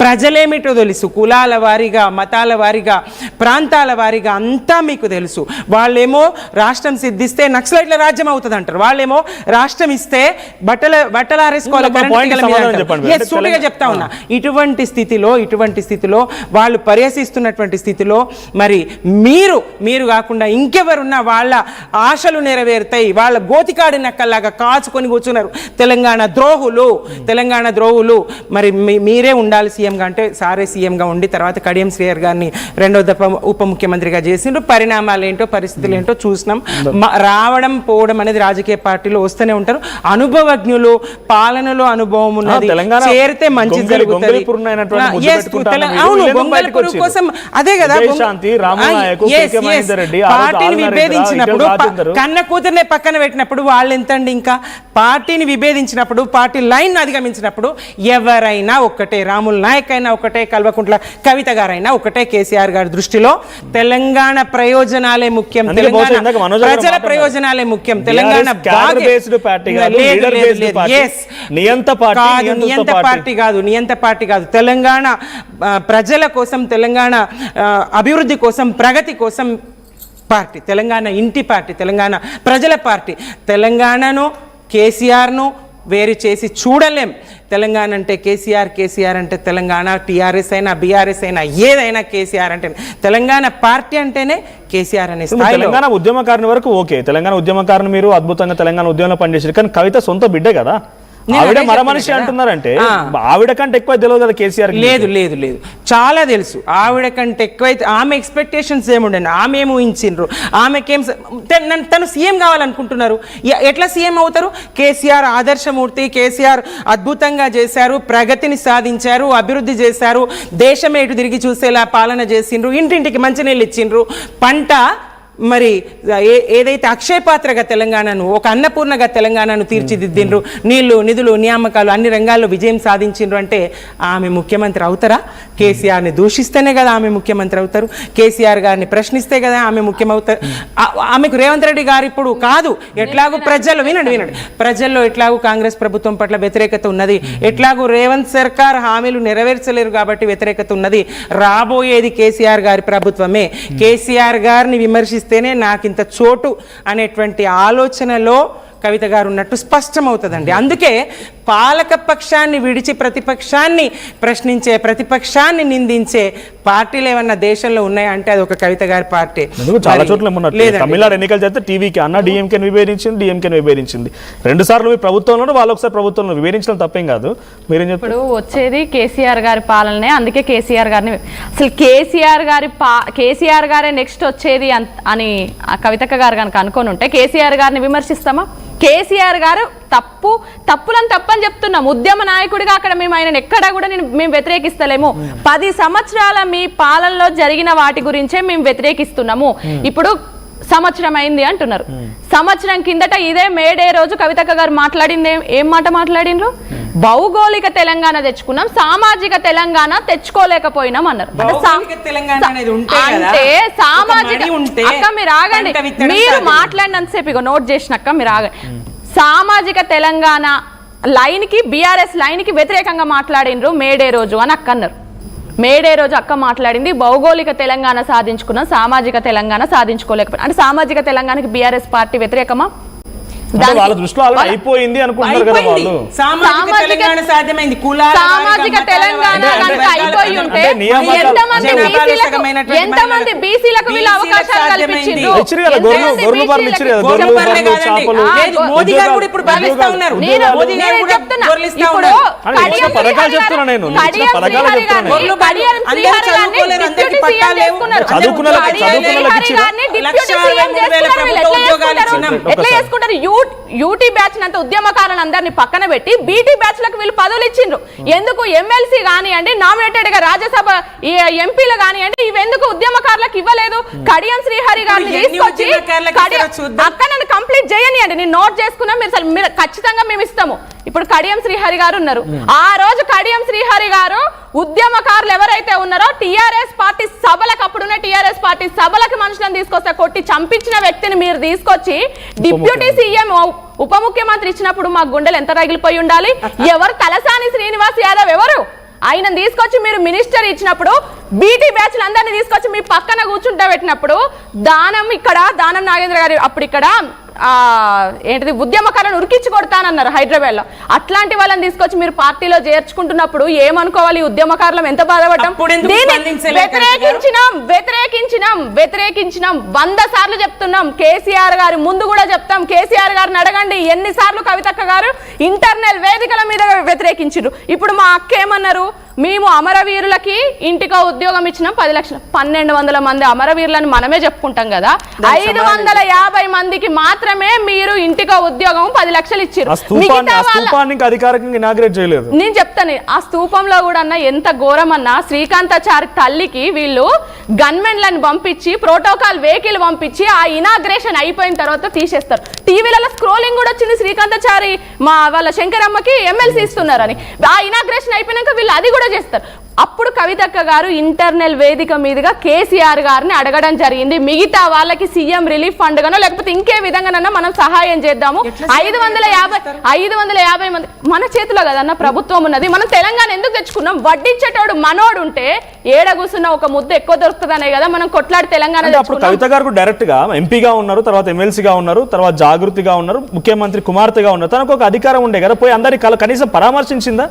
ప్రజలేమిటో తెలుసు, కులాల వారీగా, మతాల వారీగా, ప్రాంతాల వారీగా అంతా మీకు తెలుసు. వాళ్ళేమో రాష్ట్రం సిద్ధిస్తే నక్సలైట్ల రాజ్యం అవుతుంది అంటారు, వాళ్ళేమో రాష్ట్రం ఇస్తే బట్టలు ఆరేసుకోవాలి. చెప్తా ఉన్నా, ఇటువంటి స్థితిలో వాళ్ళు పరిహసిస్తున్నటువంటి స్థితిలో మరి మీరు కాకుండా ఇంకెవరున్నా వాళ్ళ ఆశలు నెరవేరుతాయి, వాళ్ళ గోతికాడి నక్కల్లాగా కాచుకొని కూర్చున్నారు తెలంగాణ ద్రోహులు. మరి మీరే ఉండాలి సీఎంగా అంటే సారే సీఎంగా ఉండి తర్వాత కడియం శ్రీహర్ గారిని రెండో దఫా ఉప ముఖ్యమంత్రిగా చేసిండ్రు. పరిణామాలు ఏంటో పరిస్థితులు ఏంటో చూసినాం. రావడం పోవడం అనేది రాజకీయ పార్టీలో వస్తూనే ఉంటారు. అనుభవజ్ఞులు, పాలనలో అనుభవం ఉన్నది, చేరితే మంచి జరుగుతుంది. అవును, గొంగళపురు కోసం అదే కదా పార్టీని విభేదించినప్పుడు కన్న కూతుర్నే పక్కన పెట్టినప్పుడు వాళ్ళు ఎంతండి. ఇంకా పార్టీని విభేదించినప్పుడు, పార్టీ లైన్ అధిగమించినప్పుడు ఎవరైనా ఒక్కటే, రాముల నాయక్ అయినా ఒకటే, కల్వకుంట్ల కవిత గారైనా ఒకటే. కేసీఆర్ గారి దృష్టిలో తెలంగాణ ప్రయోజనాలే ముఖ్యం, ప్రజల ప్రయోజనాలే ముఖ్యం. తెలంగాణ నియంత పార్టీ కాదు, తెలంగాణ ప్రజల కోసం, తెలంగాణ అభివృద్ధి కోసం, ప్రగతి కోసం పార్టీ, తెలంగాణ ఇంటి పార్టీ, తెలంగాణ ప్రజల పార్టీ. తెలంగాణను కేసీఆర్ను వేరు చేసి చూడలేం. తెలంగాణ అంటే కేసీఆర్ అంటే తెలంగాణ, టీఆర్ఎస్ అయినా బీఆర్ఎస్ అయినా ఏదైనా కేసీఆర్ అంటే, తెలంగాణ పార్టీ అంటేనే కేసీఆర్ అనే స్థాయిలో. తెలంగాణ ఉద్యమకారుని వరకు ఓకే, తెలంగాణ ఉద్యమకారుని మీరు అద్భుతంగా తెలంగాణ ఉద్యమంలో పనిచేసారు, కానీ కవిత సొంత బిడ్డే కదా, ఆవిడ మర మనిషి అంటున్నారంటే ఆవిడ కంటే ఎక్కువ తెలియదు కదా కేసీఆర్? లేదు, చాలా తెలుసు. ఆవిడ కంటే ఎక్కువైతే ఆమె ఎక్స్పెక్టేషన్స్ ఏముండను, ఆమె ఏమి ఊహించిండ్రు, ఆమెకేం తను సీఎం కావాలనుకుంటున్నారు. ఎట్లా సీఎం అవుతారు? కేసీఆర్ ఆదర్శమూర్తి, కేసీఆర్ అద్భుతంగా చేశారు, ప్రగతిని సాధించారు, అభివృద్ధి చేశారు, దేశం ఎటు తిరిగి చూసేలా పాలన చేసిండ్రు, ఇంటింటికి మంచినీళ్ళు ఇచ్చిండ్రు, పంట మరి ఏదైతే అక్షయపాత్రగా తెలంగాణను, ఒక అన్నపూర్ణగా తెలంగాణను తీర్చిదిద్దిండ్రు, నీళ్లు, నిధులు, నియామకాలు అన్ని రంగాల్లో విజయం సాధించిండ్రు అంటే ఆమె ముఖ్యమంత్రి అవుతారా? కేసీఆర్ని దూషిస్తేనే కదా ఆమె ముఖ్యమంత్రి అవుతారు, కేసీఆర్ గారిని ప్రశ్నిస్తే కదా ఆమె ముఖ్యమవుతారు. ఆమెకు రేవంత్ రెడ్డి గారు ఇప్పుడు కాదు, ఎట్లాగూ ప్రజలు వినండి ప్రజల్లో ఎట్లాగూ కాంగ్రెస్ ప్రభుత్వం పట్ల వ్యతిరేకత ఉన్నది, ఎట్లాగూ రేవంత్ సర్కార్ హామీలు నెరవేర్చలేరు కాబట్టి వ్యతిరేకత ఉన్నది. రాబోయేది కేసీఆర్ గారి ప్రభుత్వమే. కేసీఆర్ గారిని విమర్శిస్తేనే నాకింత చోటు అనేటువంటి ఆలోచనలో కవిత గారు ఉన్నట్టు స్పష్టమవుతుందండి. అందుకే పాలక పక్షాన్ని విడిచి ప్రతిపక్షాన్ని ప్రశ్నించే, ప్రతిపక్షాన్ని నిందించే పార్టీలు ఏమన్నా దేశంలో ఉన్నాయంటే అది ఒక కవిత గారి పార్టీ. చాలా చోట్ల తమిళనాడు ఎన్నికలు చేస్తే టీవీకి అన్న డిఎంకేని విభేదించింది 2 సార్లు ప్రభుత్వంలో, వాళ్ళు ఒకసారి ప్రభుత్వంలో విభేదించడం తప్పేం కాదు. మీరేం చెప్పారు? ఇప్పుడు వచ్చేది కేసీఆర్ గారి పాలనే, అందుకే కేసీఆర్ గారిని అసలు కేసీఆర్ గారే నెక్స్ట్ వచ్చేది అని కవితక్క గారు కనుక అనుకొని ఉంటే కేసీఆర్ గారిని విమర్శిస్తామా? కేసీఆర్ గారు తప్పులని తప్పని చెప్తున్నాం. ఉద్యమ నాయకుడిగా అక్కడ మేము ఆయన ఎక్కడా కూడా మేము వ్యతిరేకిస్తలేము. 10 సంవత్సరాల మీ పాలనలో జరిగిన వాటి గురించే మేము వ్యతిరేకిస్తున్నాము. ఇప్పుడు సంవత్సరం అయింది అంటున్నారు. సంవత్సరం కిందట ఇదే మేడే రోజు కవితక్క గారు మాట్లాడింది ఏం మాట మాట్లాడినరు? భౌగోళిక తెలంగాణ తెచ్చుకున్నాం, సామాజిక తెలంగాణ తెచ్చుకోలేకపోయినాం అన్నారు. అంటే సామాజిక అక్క మీరు ఆగండి, మీరు మాట్లాడినంతసేపు ఇక నోట్ చేసినక్క మీరు ఆగండి. సామాజిక తెలంగాణ లైన్ కి, బీఆర్ఎస్ లైన్ కి వ్యతిరేకంగా మాట్లాడినరు మేడే రోజు అని అక్క అన్నారు. మేడే రోజు అక్క మాట్లాడింది భౌగోళిక తెలంగాణ సాధించుకున్నాం, సామాజిక తెలంగాణ సాధించుకోలేకపోయినా. అంటే సామాజిక తెలంగాణకి బీఆర్ఎస్ పార్టీ వ్యతిరేకమా? వాళ్ళ దృష్టిలో అయిపోయింది అనుకుంటున్నారు కదా వాళ్ళు. సామాజిక తెలంగాణ అయిపోయి ఉంటే ఎంతమంది బీసీలకు వీళ్ళు అవకాశాలు కల్పించిండ్రు? ఎట్లా చేసుకుంటారు? యూటీ బ్యాచ్ అంత ఉద్యమకారులందరినీ పక్కన పెట్టి బీటీ బ్యాచ్ లకు వీళ్ళు పదవులు ఇచ్చిండ్రు. ఎందుకు? ఎమ్మెల్సీ కానివ్వండి, నామినేటెడ్ గా రాజ్యసభ ఎంపీలు కానివ్వండి, ఇవెందుకు ఉద్యమకారులకు ఇవ్వలేదు? కడియం శ్రీహరి గారిని తీసుకొచ్చి అక్క నన్ను కంప్లీట్ చేయనియండి, నేను నోట్ చేసుకున్నా, మీరు ఖచ్చితంగా మేము ఇస్తాము. ఇప్పుడు కడియం శ్రీహరి గారు ఉన్నారు. ఆ రోజు కడియం శ్రీహరి గారు ఉద్యమకారులు ఎవరైతే ఉన్నారో టీఆర్ఎస్ పార్టీ సభలకు, అప్పుడున్న టీఆర్ఎస్ పార్టీ సభలకు మనుషులను తీసుకొస్తే కొట్టి చంపించిన వ్యక్తిని మీరు తీసుకొచ్చి డిప్యూటీ సీఎం, ఉప ముఖ్యమంత్రి ఇచ్చినప్పుడు మా గుండెలు ఎంత రగిలిపోయి ఉండాలి? ఎవరు? తలసాని శ్రీనివాస్ యాదవ్ ఎవరు? ఆయన తీసుకొచ్చి మీరు మినిస్టర్ ఇచ్చినప్పుడు బీటీ బ్యాచ్లు అందరినీ తీసుకొచ్చి మీ పక్కన కూర్చుంటా పెట్టినప్పుడు దానం నాగేంద్ర గారు అప్పుడు ఇక్కడ ఏంటిది ఉద్యమకాలను ఉరికించి కొడతానన్నారు హైదరాబాద్ లో. అట్లాంటి వాళ్ళని తీసుకొచ్చి మీరు పార్టీలో చేర్చుకుంటున్నప్పుడు ఏమనుకోవాలి? ఉద్యమకారులం ఎంత బాధపడ్డాం. వ్యతిరేకించినాం 100 సార్లు చెప్తున్నాం. కేసీఆర్ గారి ముందు కూడా చెప్తాం. కేసీఆర్ గారిని అడగండి ఎన్నిసార్లు కవితక్క గారు ఇంటర్నల్ వేదికల మీద వ్యతిరేకించారు. ఇప్పుడు మా అక్క ఏమన్నారు? మేము అమరవీరులకి ఇంటికో ఉద్యోగం ఇచ్చినాం 10 లక్షలు. 1200 మంది అమరవీరులను మనమే చెప్పుకుంటాం కదా. 550 మందికి మాత్రమే మీరు ఇంటికో ఉద్యోగం 10 లక్షలు ఇచ్చారు. నేను చెప్తాను ఆ స్తూపంలో కూడా ఎంత ఘోరం అన్నా శ్రీకాంతాచారి తల్లికి వీళ్ళు గన్మెన్లను పంపించి ప్రోటోకాల్ వెహికల్ పంపించి ఆ ఇనాగ్రేషన్ అయిపోయిన తర్వాత తీసేస్తారు. టీవీలలో స్క్రోలింగ్ కూడా వచ్చింది శ్రీకాంతాచారి వాళ్ళ శంకరమ్మకి ఎమ్మెల్సీ ఇస్తున్నారని. ఆ ఇనాగ్రేషన్ అయిపోయినాక వీళ్ళు అది కూడా చేస్తారు. అప్పుడు కవితక్క గారు ఇంటర్నల్ వేదిక మీదుగా కేసీఆర్ గారిని అడగడం జరిగింది. మిగతా వాళ్ళకి సీఎం రిలీఫ్ ఫండ్ గానో లేకపోతే ఇంకే విధంగానన్నా మనం సహాయం చేద్దాము. 550 మంది మన చేతిలో కదన్న ప్రభుత్వం ఉన్నది. మనం తెలంగాణ ఎందుకు తెచ్చుకున్నాం? వడ్డించేటోడు మనోడు ఉంటే ఏడ కూర్చున్న ఒక ముద్ద ఎక్కువ దొరుకుతుందనే కదా మనం కొట్లాడి తెలంగాణ. కవిత గారు డైరెక్ట్ గా ఎంపీగా ఉన్నారు, తర్వాత ఎమ్మెల్సీగా ఉన్నారు, తర్వాత జాగృతిగా ఉన్నారు, ముఖ్యమంత్రి కుమార్తెగా ఉన్నారు. తనకు ఒక అధికారం ఉండే కదా, పోయి అందరి కనీసం పరామర్శించిందా?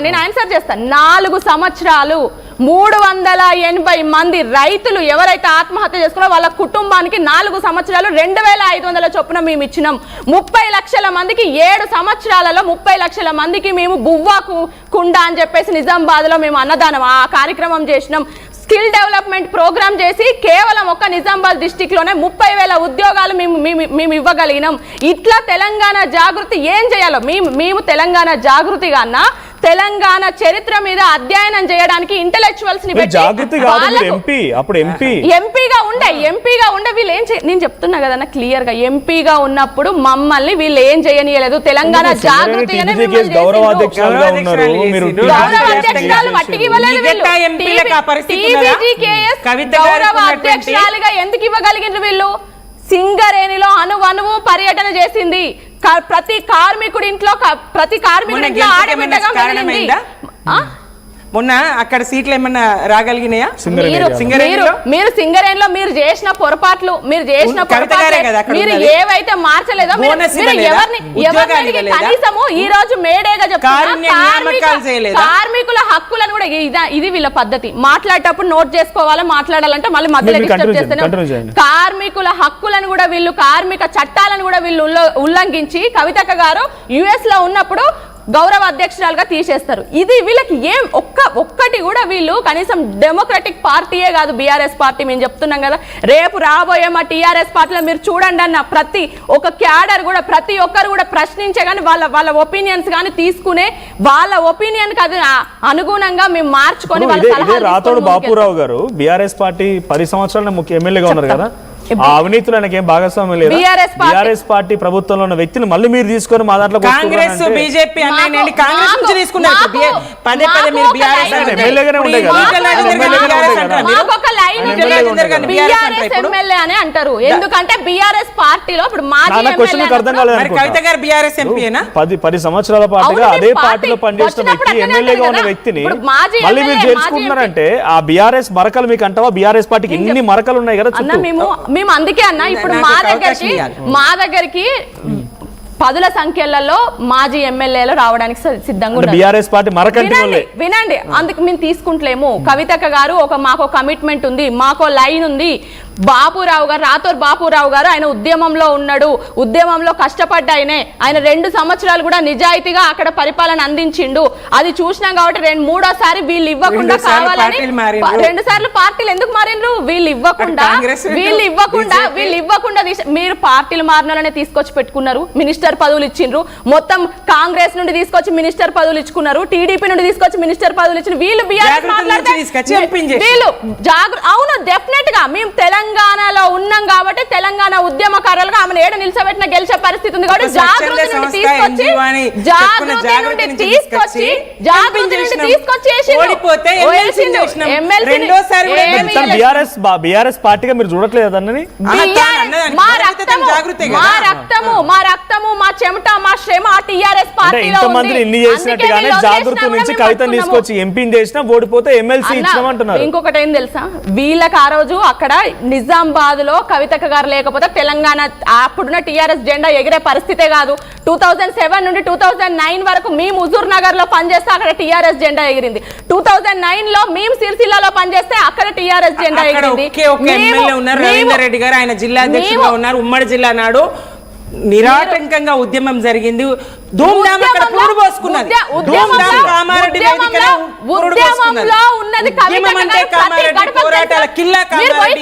నేను ఆన్సర్ చేస్తా. 4 సంవత్సరాలు 380 మంది రైతులు ఎవరైతే ఆత్మహత్య చేసుకున్నారో వాళ్ళ కుటుంబానికి 4 సంవత్సరాలు 2500 చొప్పున మేము ఇచ్చినాం. 30 లక్షల మందికి 7 సంవత్సరాలలో 30 లక్షల మందికి మేము బువ్వాకు కుండ అని చెప్పేసి నిజామాబాద్ లో మేము అన్నదానం ఆ కార్యక్రమం చేసినాం. స్కిల్ డెవలప్మెంట్ ప్రోగ్రామ్ చేసి కేవలం ఒక్క నిజామాబాద్ డిస్టిక్ లోనే 30,000 ఉద్యోగాలు మేము ఇవ్వగలిగినాం. ఇట్లా తెలంగాణ జాగృతి ఏం చేయాలో మేము తెలంగాణ జాగృతిగా అన్న తెలంగాణ చరిత్ర మీద అధ్యయనం చేయడానికి ఇంటెలెక్చువల్స్ ని ఎంపీగా ఉండే వీళ్ళు ఏం నేను చెప్తున్నా కదన్నా క్లియర్ గా. ఎంపీగా ఉన్నప్పుడు మమ్మల్ని వీళ్ళు ఏం చేయనీయలేదు. తెలంగాణ జాగృతి గౌరవ అధ్యక్షురాలుగా ఎందుకు ఇవ్వగలిగినారు? వీళ్ళు సింగరేణిలో అణువణువు పర్యటన చేసింది. ప్రతి కార్మికుడి ఇంట్లో ఆడబిడ్డగా మిగిలింది. మొన్న అక్కడ సీట్లు ఏమన్నా రాగలిగినాయా? మీరు సింగరేణిలో మీరు చేసిన పొరపాట్లు మీరు ఏవైతే మార్చలేదో కనీసము ఈ రోజు మేడేగా చెప్తున్నా కార్మికుల హక్కులను కూడా ఇది వీళ్ళ పద్ధతి. మాట్లాడేటప్పుడు నోట్ చేసుకోవాలి, మాట్లాడాలంటే మళ్ళీ మధ్యలో డిస్టర్బ్ చేస్తేనే. కార్మికుల హక్కులను కూడా వీళ్ళు కార్మిక చట్టాలను కూడా వీళ్ళు ఉల్లంఘించి కవితక్క గారు US లో ఉన్నప్పుడు గౌరవ అధ్యక్షురాలుగా తీసేస్తారు. ఇది వీళ్ళకి ఏం ఒక్కటి కూడా వీళ్ళు కనీసం డెమోక్రటిక్ పార్టీయే కాదు బీఆర్ఎస్ పార్టీ. మేము చెప్తున్నాం కదా, రేపు రాబోయే మా టీఆర్ఎస్ పార్టీలో మీరు చూడండి అన్న ప్రతి ఒక్క క్యాడర్ కూడా ప్రతి ఒక్కరు కూడా ప్రశ్నించే కానీ వాళ్ళ ఒపీనియన్స్ కానీ తీసుకునే వాళ్ళ ఒపీనియన్ కి అది అనుగుణంగా మేము మార్చుకొని రాతోడు బాపురావు గారు బీఆర్ఎస్ పార్టీ 10 సంవత్సరాల ఎమ్మెల్యేగా ఉన్నారు కదా. ఆ అవినీతిలో ఆయనకేం భాగస్వామ్యం లేదు. బీఆర్ఎస్ పార్టీ ప్రభుత్వంలో ఉన్న వ్యక్తిని మళ్ళీ మీరు తీసుకొని మా దాంట్లో కాంగ్రెస్ బీజేపీ కాంగ్రెస్ నుంచి తీసుకున్నారు. ఎమ్మెల్యేగానే ఉండే కదా, ఎమ్మెల్యే అని అంటారు. ఎందుకంటే బీఆర్ఎస్ పార్టీలో ఇప్పుడు అర్థం కాలేదు. కవిత గారు బీఆర్ఎస్ ఎంపీనా? 10 సంవత్సరాల పాటుగా అదే పార్టీలో పనిచేసిన వ్యక్తి ఎమ్మెల్యేగా ఉన్న వ్యక్తిని మళ్ళీ మీరు చేర్చుకుంటున్నారంటే ఆ బీఆర్ఎస్ మరకలు మీకు అంటావా? బీఆర్ఎస్ పార్టీకి ఇన్ని మరకలు ఉన్నాయి కదా. మేము అందుకే అన్న ఇప్పుడు మా దగ్గరికి 10ల సంఖ్యలలో మాజీ ఎమ్మెల్యేలు రావడానికి సిద్ధంగా ఉన్నారు. వినండి, అందుకు మేము తీసుకుంటలేము. కవితక్క గారు మాకు కమిట్మెంట్ ఉంది, మాకు లైన్ ఉంది. బాపురావు గారు రాతోర్ బాపురావు గారు ఆయన ఉద్యమంలో ఉన్నాడు, ఉద్యమంలో కష్టపడ్డ ఆయన 2 సంవత్సరాలు కూడా నిజాయితీగా అక్కడ పరిపాలన అందించిండు. అది చూసినాం కాబట్టి 3వ వీళ్ళు ఇవ్వకుండా కావాలని 2 సార్లు పార్టీలు ఎందుకు మారిండ్రు? వీళ్ళు ఇవ్వకుండా మీరు పార్టీలు మారినోళ్ళనే తీసుకొచ్చి పెట్టుకున్నారు. మినిస్టర్ పదవులు ఇచ్చిండ్రు. మొత్తం కాంగ్రెస్ నుండి తీసుకొచ్చి మినిస్టర్ పదవులు ఇచ్చుకున్నారు. టీడీపీ నుండి తీసుకొచ్చి మినిస్టర్ పదవులు ఇచ్చిన వీళ్ళు బీఆర్ఎస్ మాట్లాడితే వీళ్ళు అవును డెఫినెట్ గా మేము తెలంగాణ తెలంగాణలో ఉన్నాం కాబట్టి తెలంగాణ ఉద్యమకారులుగా ఆమెను ఏడ నిలిచబెట్టిన గెలిచే పరిస్థితి ఉంది కాబట్టి జాగృతి నుండి తీసుకొచ్చి బీఆర్ఎస్ పార్టీగా మీరు చూడట్లేదు అన్నది. మా రక్తము మా చెమట మా శ్రమ టీఆర్ఎస్ పార్టీ ఇంతమంది ఇన్ని చేసినట్టుగానే జాగృతి నుంచి కవితను తీసుకొచ్చి ఎంపీని చేసినా ఓడిపోతే ఎమ్మెల్సీ ఇచ్చామంటున్నారు. ఇంకొకటి ఏం తెలుసా, వీళ్ళకి ఆ రోజు అక్కడ నిజామాబాద్ లో కవితక్క గారు లేకపోతే తెలంగాణ అప్పుడున్న టీఆర్ఎస్ జెండా ఎగిరే పరిస్థితే కాదు. 2007 నుండి 2009 వరకు మేము హుజూర్ నగర్ లో పనిచేస్తే అక్కడ టీఆర్ఎస్ జెండా ఎగిరింది. 2009 లో మేము సిరిసిల్లలో పనిచేస్తే అక్కడ టీఆర్ఎస్ జెండా ఎగిరింది. రవీందర్ రెడ్డి గారు ఆయన జిల్లా అధ్యక్షుడుగా ఉన్నారు. ఉమ్మడి జిల్లా నాడు నిరాటంకంగా ఉద్యమం జరిగింది. ధూమ్ధామ్ అక్కడ పురుడు పోసుకున్నది. ధూమ్ధామ్ కామారెడ్డి వేదికలో పురుడు పోసుకున్నది. ఉద్యమం అంటే కామారెడ్డి పోరాటాల కిల్లా కామారెడ్డి